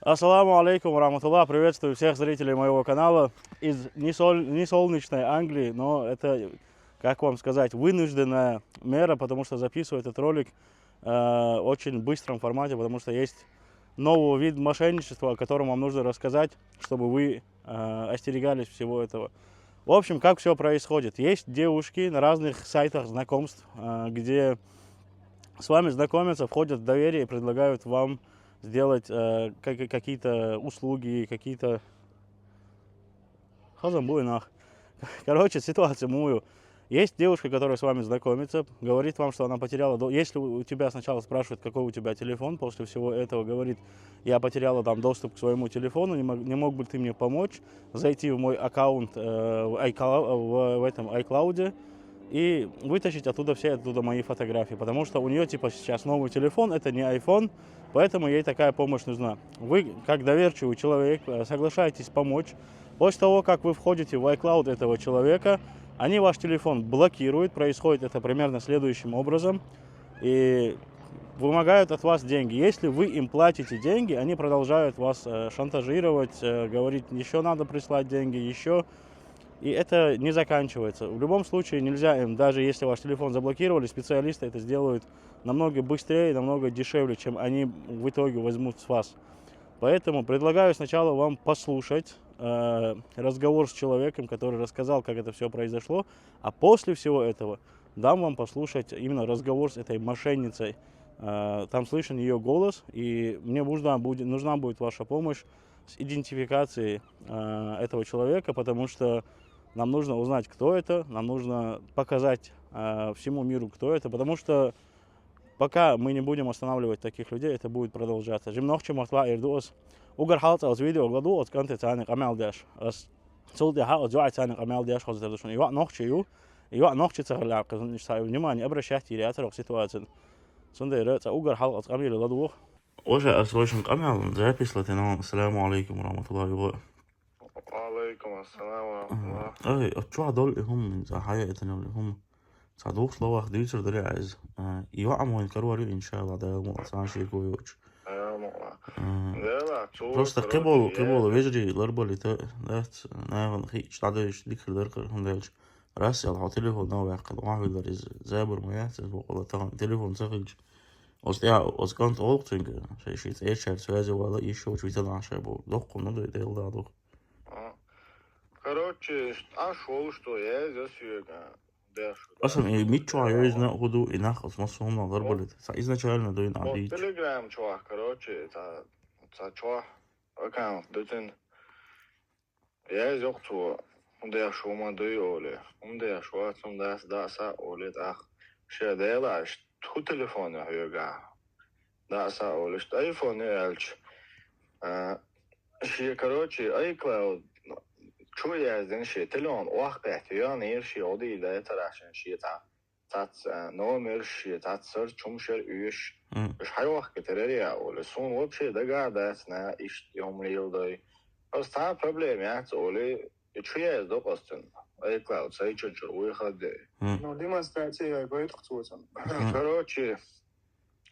Ассаламу алейкум, раматуллах. Приветствую всех зрителей моего канала из несолнечной Англии, но это, как вам сказать, вынужденная мера, потому что записываю этот ролик в очень быстром формате, потому что есть новый вид мошенничества, о котором вам нужно рассказать, чтобы вы остерегались всего этого. В общем, как все происходит. Есть девушки на разных сайтах знакомств, где с вами знакомятся, входят в доверие и предлагают вам сделать какие-то услуги, какие-то... Короче, ситуация мою. Есть девушка, которая с вами знакомится, говорит вам, что она потеряла... Если у тебя сначала спрашивают, какой у тебя телефон, после всего этого говорит, я потеряла там доступ к своему телефону, не мог бы ты мне помочь зайти в мой аккаунт в этом iCloud и вытащить оттуда мои фотографии, потому что у нее типа сейчас новый телефон, это не iPhone, поэтому ей такая помощь нужна. Вы, как доверчивый человек, соглашаетесь помочь. После того, как вы входите в iCloud этого человека, они ваш телефон блокируют, происходит это примерно следующим образом, и вымогают от вас деньги. Если вы им платите деньги, они продолжают вас шантажировать, говорить, еще надо прислать деньги, еще. И это не заканчивается. В любом случае нельзя им, даже если ваш телефон заблокировали, специалисты это сделают намного быстрее, намного дешевле, чем они в итоге возьмут с вас. Поэтому предлагаю сначала вам послушать разговор с человеком, который рассказал, как это все произошло, а после всего этого дам вам послушать именно разговор с этой мошенницей. Там слышен ее голос, и мне нужна будет ваша помощь с идентификацией этого человека, потому что нам нужно узнать, кто это, нам нужно показать всему миру, кто это, потому что пока мы не будем останавливать таких людей, это будет продолжаться. Жимнохчи мотла ирдуос. Угар халца aus видео году от канте цаник амел деш. Сулди ха от зуай цаник амел деш хоза тадушун. Ива нохчи ю. Ива нохчи цахляк. Внимание, обращайте реаторов ситуацию. Сунда ирца угар хал от амел году. Уже осрочен амел запись латинал. Ассаламу алейкум ورحمة الله. وعليكم السلام ورحمة الله. Ой, от чего дол هم زحايا اتنام هم صادوق слова движер доряз. И вам мой каруари иншалла да му асанши коюч. Просто кебол вежри ларбали та дат наан хи штадеш дикр деркер хандеш. راس على تليفون نوع قطعه ولا زابر ما يحسب ولا طبعا تليفون سخج أصلا أوقتك شيء إيش هالسؤال ولا يشوف شو يطلع شابو دق ونضر يطلع دق. Короче, шел, что я здесь أصلا ميت عايزنا هدوء إنخ أصلا هم ضربة изначально до Вот инадич. Telegram чувак, короче, это чувак, аккаунт, дутен, я здесь чувак, я шел мадой оле, я шел отцом даса оле, ах, что делаешь, ту телефон я юга, даса оле, что iPhone я альч, شي короче, iCloud شو يازن شي تلون وقت يعني شي عادي لا تراشن شي تات نومر شي تات سر چوم شر üş مش حيوق كتريا ولا سون وب شي ده قاعد اسنا ايش يوم ريل داي بس تا problem يعني تقولي تشي از دو قصتن iCloud ساي چنچر ويخد No демонстрация говорит кто-то. короче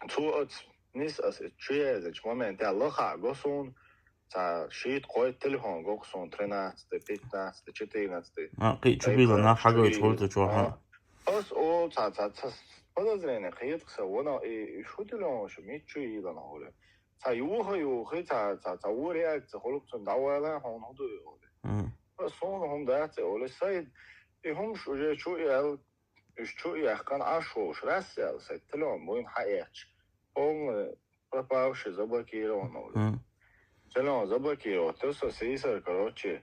تو ات نيس اس تشي از момент الله خاغسون تا شيت قوي تليفون قوقسون 13 15 14 قيت شو بيلا نا حاجة يشغلت شو ها. بس او تا подозрение قيت قسونا شو تلون شو ميتشو يلا نقول تا يوخي تا ورياك تخلق تندعوالا هون هدو يقول بس هون هم دات يقول سيد هم شو يال شو يحكن عشوش راسل سيد تلون وين حياتش هم пропавший заблокирован. Телефон заблокировал. То, что сисер, короче,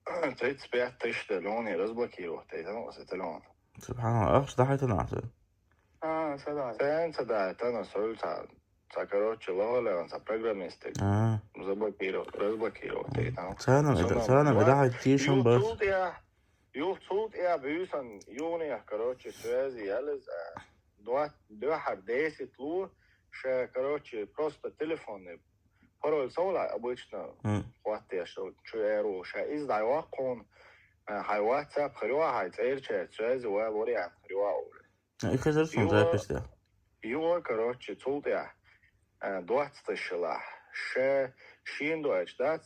35 тысяч телефон разблокировал. Телефон. سبحان الله أخش ده حياتنا أحسن. سداد. Садает, она сольца. Короче, логолеван, программисты. Разблокировал. سنة بداية تيشن بس. YouTube я бюсан юния, короче, связи ялез. Два хардеси тлу, что, короче, просто телефоны. Пароль сола обычно хватает, что я руша. Из дайвакон, хай WhatsApp, хрюа, хай церче, связи, уэ лориан, хрюа уле. И хозяйство запись да. Его, короче, цултя, 20 тысяч, шин Deutsch, да,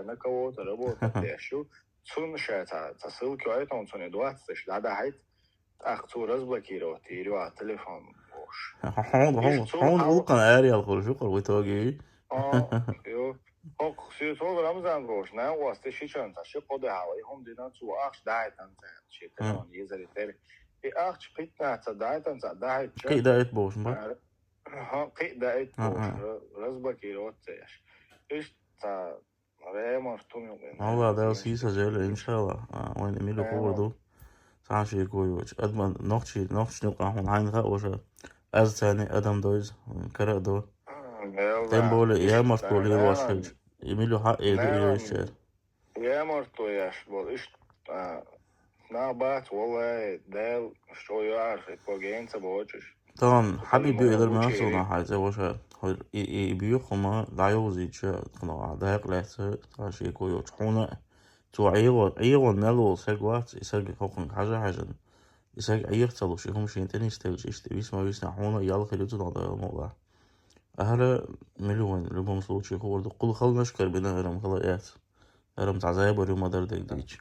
на кого-то работать, еще цун ссылки айтон цуне 20, да, хайт, цу разблокировать, и телефон. حون ولقن أريال خور شو قروي توجي يو سيطول رمزان روش نه واسطه شیچان تا شی قد هوایی هم دیدن تو آخش دایتن زن شی تلون یه زری تری ای آخش قیت نه تا دایتن تا دایت قي دايت بوش ما ها قیت دایت بوش رزبکی روت تیش ایش تا ريمر تومي والله ده سيسا جيل إن شاء الله وين ميلو قوة دو تعشي كويوش أدمن نقشي نلقى هون عين غاوشة از تاني ادم دوز كرا دو تم بولي يا مرتولي واشج يميلو حق يدو يشير يا مرتوياش بول ايش نابات والله دال شو يعرف بوجينتا بوجش طبعا حبيبي يقدر ما يصنع حاجة وشا يبيخما لا يوزي شا قناع دايق لحظة تعشي كويوش حونا تو عيوان ملو سيقوات يساق خوخن حاجة يساق أيختلو شيهم شين تاني يستيقش يشتبيس ما بيسنا حونا يالله خليتو نادا الموضوع أهلا مليون لبهم صوتشي خورد قل خل نشكر بنا هرم خلاقات هرم تعزايب وريوم مدار ديك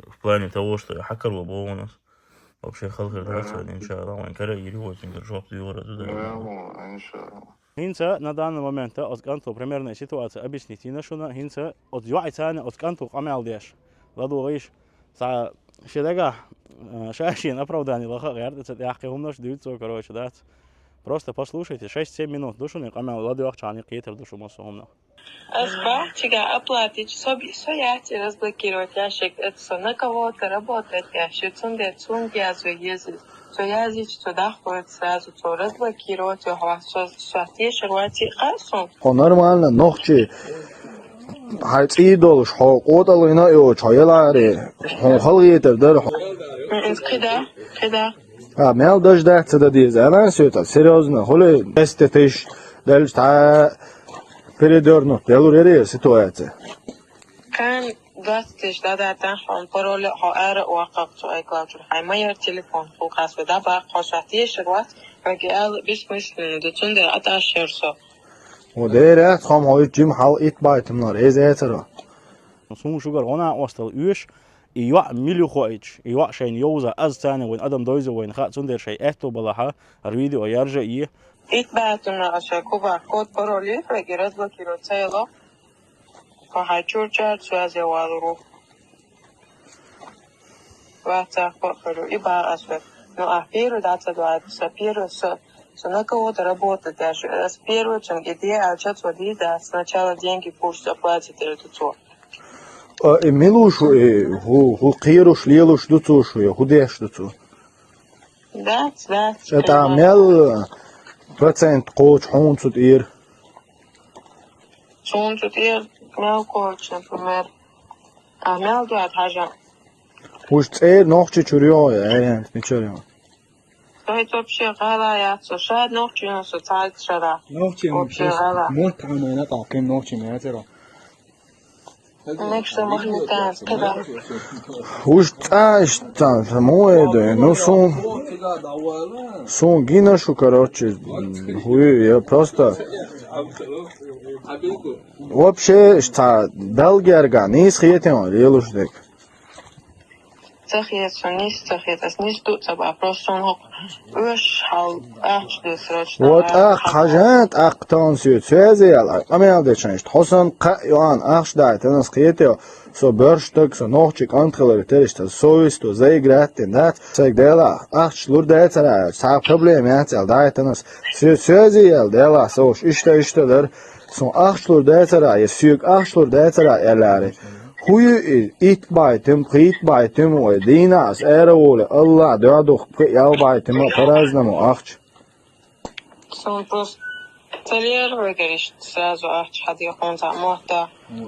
в плане того, что я хакер был у нас вообще خلق الرأسة إن شاء الله وإن كان يريد أن يرجع في ورا туда. Hinca na daný moment od kantu примерная ситуация объяснить иношуна hinca od juaitane od kantu амелдеш ладу лиш sa шедага шашин оправдание лоха герд это яхки умнож дюйцо короче да просто послушайте 6-7 минут душуны амел ладу ахчани китер душу мосумно Тебя оплатить, сояти разблокировать ящик, это на кого-то работать, ящик, ездить, туда ходит сразу, то разблокировать его, нормально, ногчи, хайц идолш, отал ина его, чаялари, халгитер, дэр. Кида? Мел дождаться до диза, она все это, серьезно, холи, 10 тысяч, дальше, передернут, делурерия ситуация. Kan 20 тысяч, да, там пароль, ара уақыт, айклауд, хаймайер телефон, фокус, да, ба, хосати, шагват, агиал, бессмысленно, децунде, аташерсо. وديرات خام هاي جيم حال إت بايتمنار إزايترا. سون شجر هنا وصل يوش يوع مليو خويش يوع شيء يوزع از ثاني وين أدم دويزه وين خا سندر شيء أهتو بلاها الفيديو ويرجع يه إت بايتمنار أشياء كوبا كود parolي فجرت بكيرو تيلا فهاي تشورجر سوازي والرو وقتا كوبرو إبا أسفل но первый дата два первый с на кого-то работать даже с первого чем идея отчет сводить да сначала деньги пусть оплатит это то ملوشو هو قيروش ليلوش دوتوشو يا هوديش دوتو да تعمل процент قوش حون صدير شون صدير مال قوش например مال دوات حاجة وش تصير نوخشي تشوريو يعني نتشوريو это вообще غلا شاید نوخشي نسو تعال شرا نوخشي موت عمانا تعقيم نوخشي مياترا نكشة مهنة كده وش تعيش مويدة نو сон гинашу короче я просто вообще что белгерга не схетем релушдек تخيط снизу тут просто он уж хал срочно вот хажат актансию цезел амелдечен хосан қайон ахшдайт нас схетем so börstök so nochchik antriller terist so ist du sehr gratin dat sag dela ach schlur da etera sa problem ja zel da etnas sözel dela so işteler so ach schlur da etera ja süg ach schlur da etera elare huyu it baytem qit baytem o dinas erole Allah da doch ya baytem paraznamo ach so просто сразу حد يقوم تعموه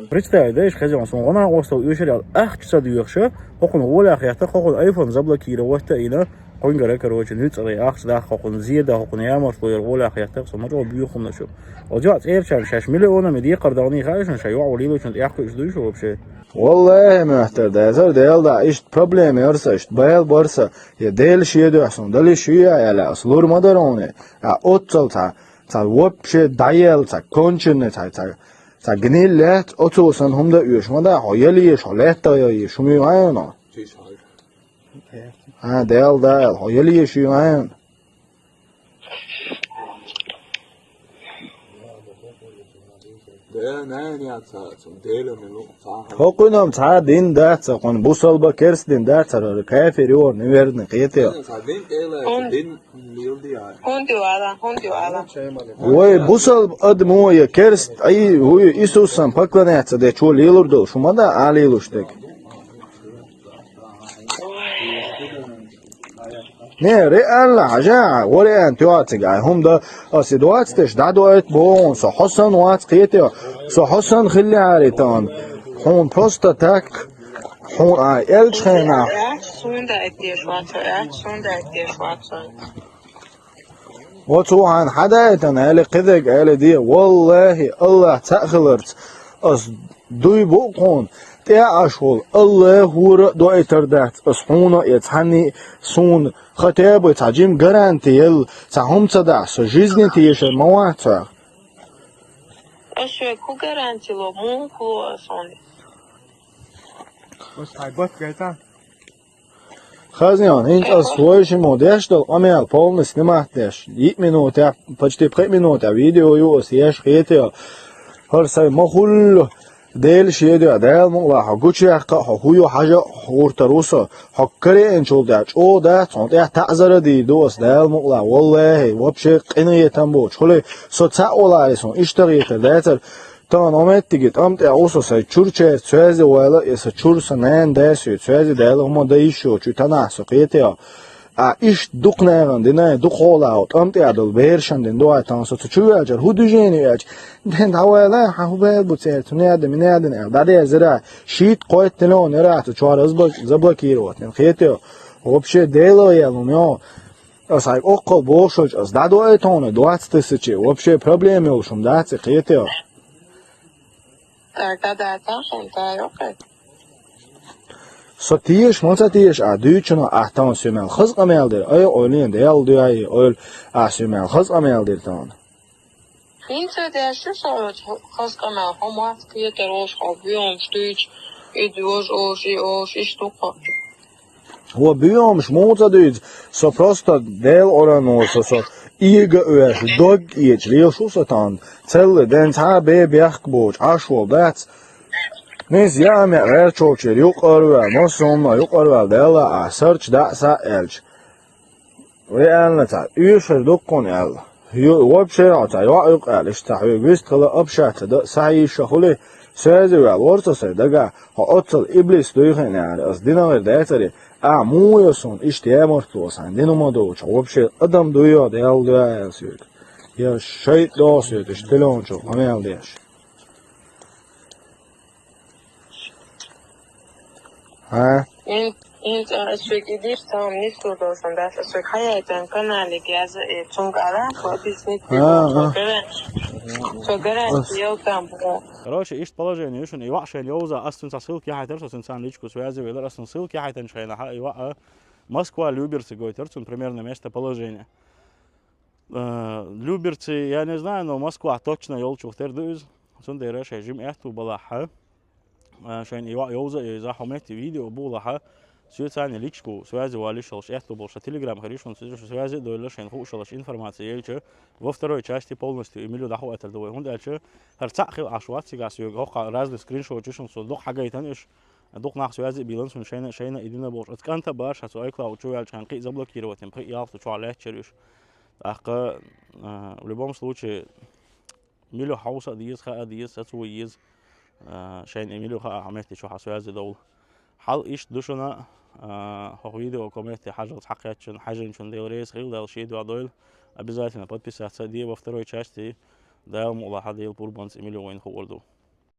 Представь, да, хозяин, он остал юшерял, часа дюйхше, он воля хяхта, он айфон заблокировать, и на он говорит, короче, нюцелый да, он зиеда, он ямар, что воля хяхта, что мы бьюхом начал. Вот я церчан, 6 миллионов медиа карданы хайшн, что я улил, что я хочу душу вообще. والله مهتر ده دل ده إيش problem يرسا إيش بايل برسا يدل شيء ده أصلا دل شيء يلا أصلور ما درونه أوتل تا вообще даял, конченый, гнилет, отцосан хумда юшмада, хояли, шалета, шумиуайно. Дел, хояли, шумиуайно. Хокуном дин датса, он бусалба керстин датса, кафе риор, неверный, киетел. Ой, бусал адмоя керст, ай, хуй Иисусом поклоняться, да чё лилурдул, шумада, а лилуштек. Не, реально, ажа, وريان تياتي هم ده أسيدوات تش دعوات بون سو حسن وات قيتي سو حسن خلي عاريتان هون بروستا تاك هون إلش خينا وتو عن حدايتن هالي قذق هالي دي والله الله تأخلرت أس دوي بوقون تيا أشغل الله هو دوي تردات أسحونا يتحني سون خطيب تعجيم гарантии يل تعهم تدع жизни تيش المواقع. أشوي كو гарантии لو مو كو أصلي. بس هاي كذا. Хазнян, инт освоишь модеш дал амел полностью снимаешь. 1 минута, почти 5 минут видео его съешь хитя. هرسي مخل ديل شيء ده مغلا حقوشي حقا حقويو حاجة حورتروسا حقري انشول داش او ده تونت تعذر دي دوس ده مغلا والله وابشي قنية تنبو شولي سو تاولا ايسون اشتغيت داتر تان آمد دیگه تامت اوسا سای چورچه سوازی وایلا ایسا چورسا نان داسیو سوازی دایلا هما دایشو چو تنه سقیتی ها ایش دوق نگن دینه دوق حالا تامت ادل بیرشن دین دوای تانسا تو چوی اجر هودو جینی اج دین هوایلا هاو بیل بوتیر تو نیادم نیادن ال دادی ازرا شیت قوت تلون نرا تو چهار زبلکی رو تن خیتی ها وبشه دیلا یالومیا اسای اوقل بوشج از دادوای تونه دوات تسچی وبشه پروبلمی وشم دات خیتی ها Så tiers måste tiers dychna ahtan sumel khaz ameldir ay oylin de yaldı ay oyl asumel khaz ameldir tan. Inte det så så khaz amel homat kieter os hobium stuch idios os istuqa. Wo biom schmutza düt so prosta del oranos so iege ös dog ich real shusatan celle den ta be bjachboj ashwol dat Neyse ya me ver çok şey yok arıver masonla yok arıver dela search da sa elç ve anlata üyüşür dokon el web şey ata yok el işte güst kala abşat da sahi şahule sözü ve orta sayıda ha otel iblis duyğun yani az dinaver değeri muyosun işte emortlosan dinamado çok şey adam duyuyor del duyuyor ya şey dosyor işte telefon çok amel diyor Ha? Инт ашвек идиш там не студосан да ашвек хаятан канале газ чунгара объяснить что гарантия там. Короче, ишь положение, ишь и ваше льоза, астун ссылки я терс сан личку связи, ведь астун ссылки я теншайна, и Москва, Люберцы, говорит, примерно местоположение. Люберцы, я не знаю, но Москва точно елчух тердуз, сон дереш режим эхту балаха. عشان يوزع إذا حملت فيديو بولها سويت ثاني ليكشكو سوازي واليشلش إحتو больше телеграм خريشون سوازي дойлешен хушалаш информация елче во второй части полностью Эмилю даху это довой он дальше харцахи ашват сигасю гоха разные скриншоты шон со дох хагайтаниш дох нах связи биланс он шейна идина больше отканта баш хасу айклау чуял чанки заблокировать им приявту чуале чериш ака в любом случае Эмилю хауса диез ха диез ацуиез شاين إيميلو خا عملت شو حسوازي دول حال إيش دوشنا هو فيديو كومنت حاجة حقيقة حاجة شون ديوريس غير دال شيء دوال обязательно подписаться. Во второй части даем мулахадил бурбанс Эмилю Уэйн Хуорду.